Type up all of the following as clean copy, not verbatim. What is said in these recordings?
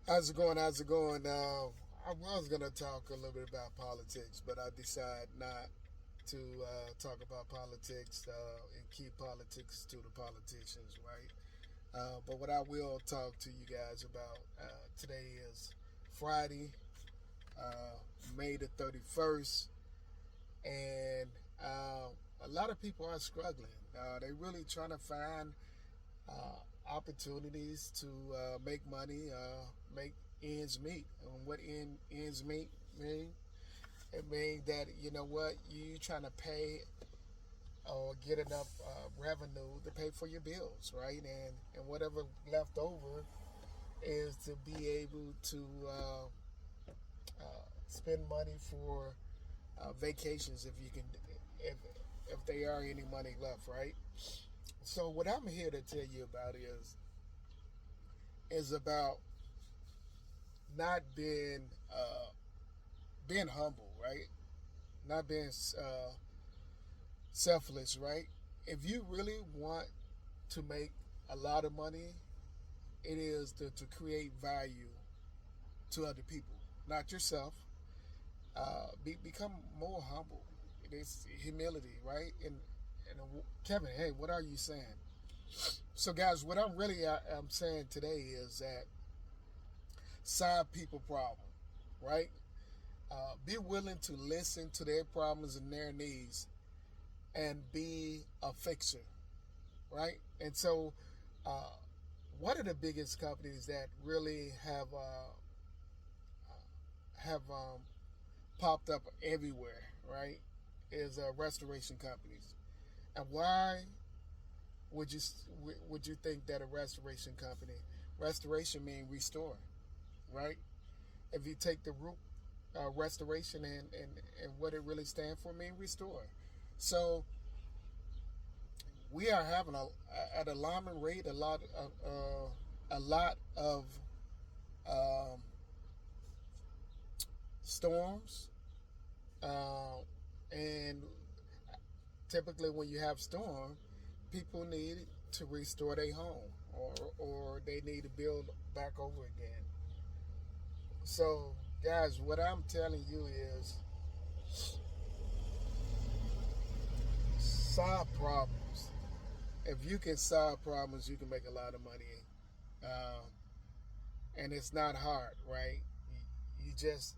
How's it going? How's it going? I was gonna talk a little bit about politics, but I decided not to talk about politics and keep politics to the politicians, right? But what I will talk to you guys about today is Friday, uh, May the 31st, and a lot of people are struggling. They're really trying to find opportunities to make money, make ends meet. And what ends meet mean? It means that you know what you trying to pay or get enough revenue to pay for your bills, right? And whatever left over is to be able to spend money for vacations if you can, if if there are any money left, right? So what I'm here to tell you about is about not being humble, right? Not being selfless, right? If you really want to make a lot of money, it is to create value to other people, not yourself. Become more humble. It is humility, right? And Kevin, hey, what are you saying? So, guys, what I'm saying today is that solve people problem, right? Be willing to listen to their problems and their needs, and be a fixer, right? And so, uh, one of the biggest companies that really have popped up everywhere, right, is restoration companies. And why would you would you think that a restoration company, restoration means restore, right? If you take the root restoration and what it really stands for, mean restore. So we are having at alarming rate a lot of um, storms, uh, and typically when you have storm, people need to restore their home, or they need to build back over again. So guys, what I'm telling you is solve problems. If you can solve problems, you can make a lot of money. Um, and it's not hard, right? You just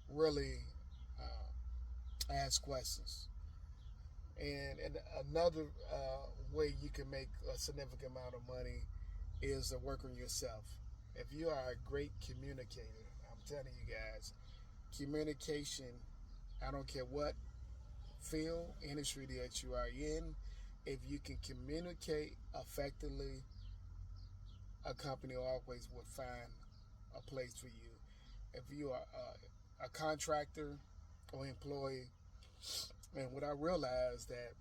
really uh, ask questions. And another way you can make a significant amount of money is to work on yourself. If you are a great communicator, I'm telling you guys, communication, I don't care what field, industry that you are in, if you can communicate effectively, a company always will find a place for you. If you are a contractor or employee, and what I realized that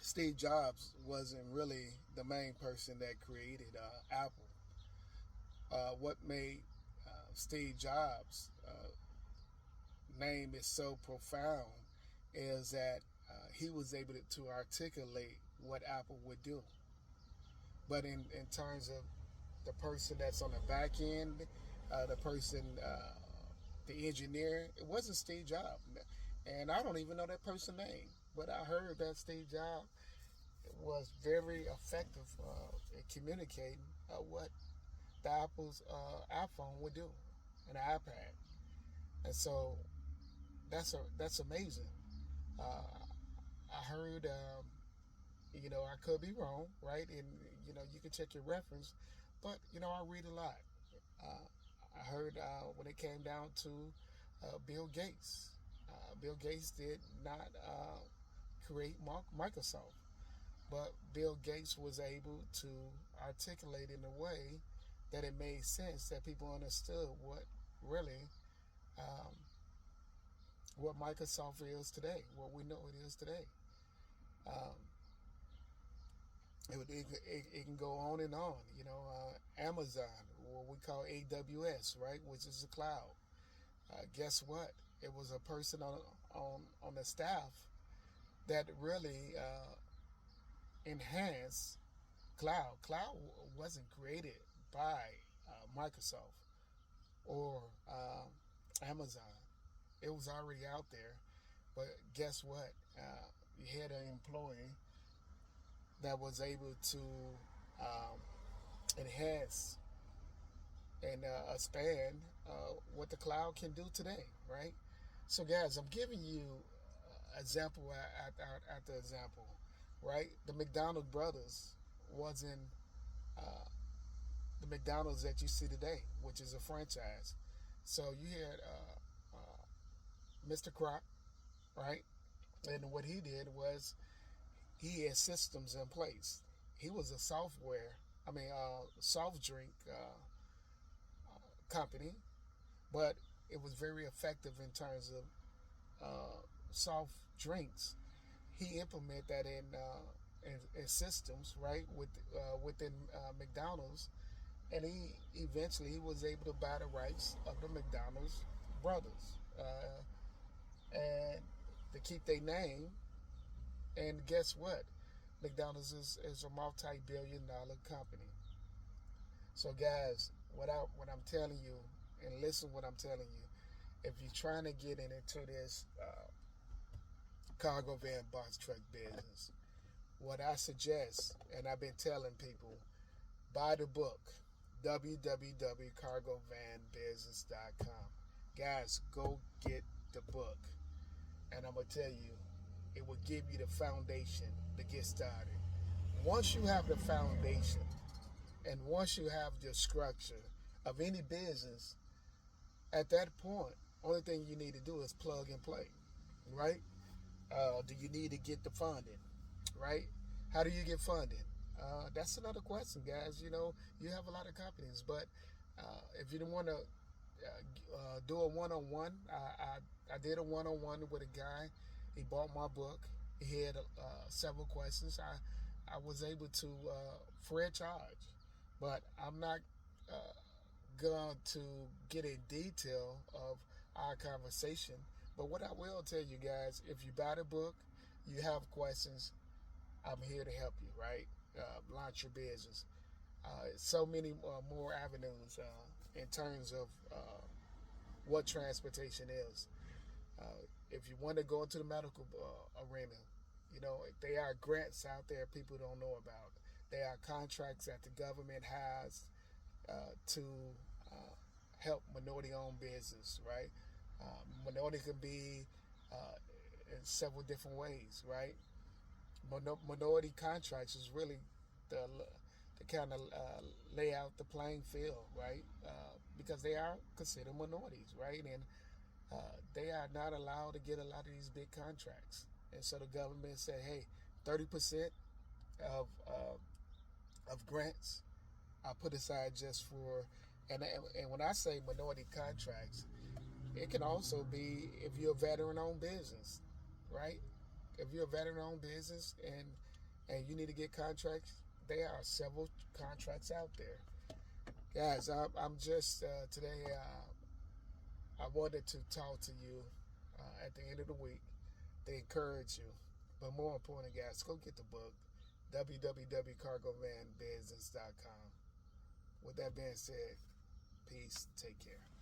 Steve Jobs wasn't really the main person that created Apple. What made Steve Jobs' name is so profound is that he was able to articulate what Apple would do. But in terms of the person that's on the back end, the person, the engineer, it wasn't Steve Jobs. And I don't even know that person's name. But I heard that Steve Jobs was very effective in communicating what the Apple's iPhone would do, an iPad. And so that's amazing. Uh, I heard, I could be wrong, right? And you can check your reference, but I read a lot. Uh, I heard when it came down to Bill Gates. Bill Gates did not create Microsoft, but Bill Gates was able to articulate in a way that it made sense, that people understood really um, what Microsoft is today, what we know it is today. Um, it can go on and on. Amazon, what we call AWS, right, which is a cloud. Guess what? It was a person on the staff that really enhanced cloud. Cloud wasn't created by. Microsoft or Amazon. It was already out there. But guess what? You had an employee that was able to um, enhance and expand what the cloud can do today, right? So, guys, I'm giving you example after example, right? The McDonald brothers wasn't uh, the McDonald's that you see today, which is a franchise. So you had Mr. Kroc, right? And what he did was he had systems in place. He was a soft drink company, but it was very effective in terms of soft drinks. He implemented that in systems, right, within McDonald's, and he eventually he was able to buy the rights of the McDonald's brothers, and to keep their name. And guess what? McDonald's is a multi-billion-dollar company. So, guys, what I'm telling you, and listen what I'm telling you, if you're trying to get into this cargo van box truck business, what I suggest, and I've been telling people, buy the book, www.cargovanbusiness.com. Guys, go get the book, and I'm gonna tell you, it will give you the foundation to get started. Once you have the foundation, and once you have the structure of any business, at that point, only thing you need to do is plug and play, right? Do you need to get the funding, right? How do you get funding? That's another question, guys. You know, you have a lot of companies, but if you don't want to do a one-on-one, I did a one-on-one with a guy. He bought my book. He had several questions. I was able to free of charge, but I'm not going to get in detail of our conversation. But what I will tell you guys, if you buy the book, you have questions, I'm here to help you, right? Launch your business. So many more avenues in terms of what transportation is. If you want to go into the medical arena, you know, there are grants out there people don't know about. There are contracts that the government has to uh, help minority-owned business, right? Minority can be in several different ways, right? Minority contracts is really the kind of lay out the playing field, right? Because they are considered minorities, right? And they are not allowed to get a lot of these big contracts. And so the government said, hey, 30% of grants are put aside just for, and when I say minority contracts, it can also be if you're a veteran-owned business, right? If you're a veteran-owned business and you need to get contracts, there are several contracts out there. Guys, I'm just today. I wanted to talk to you at the end of the week to encourage you, but more important, guys, go get the book, www.cargovanbusiness.com. With that being said, peace. Take care.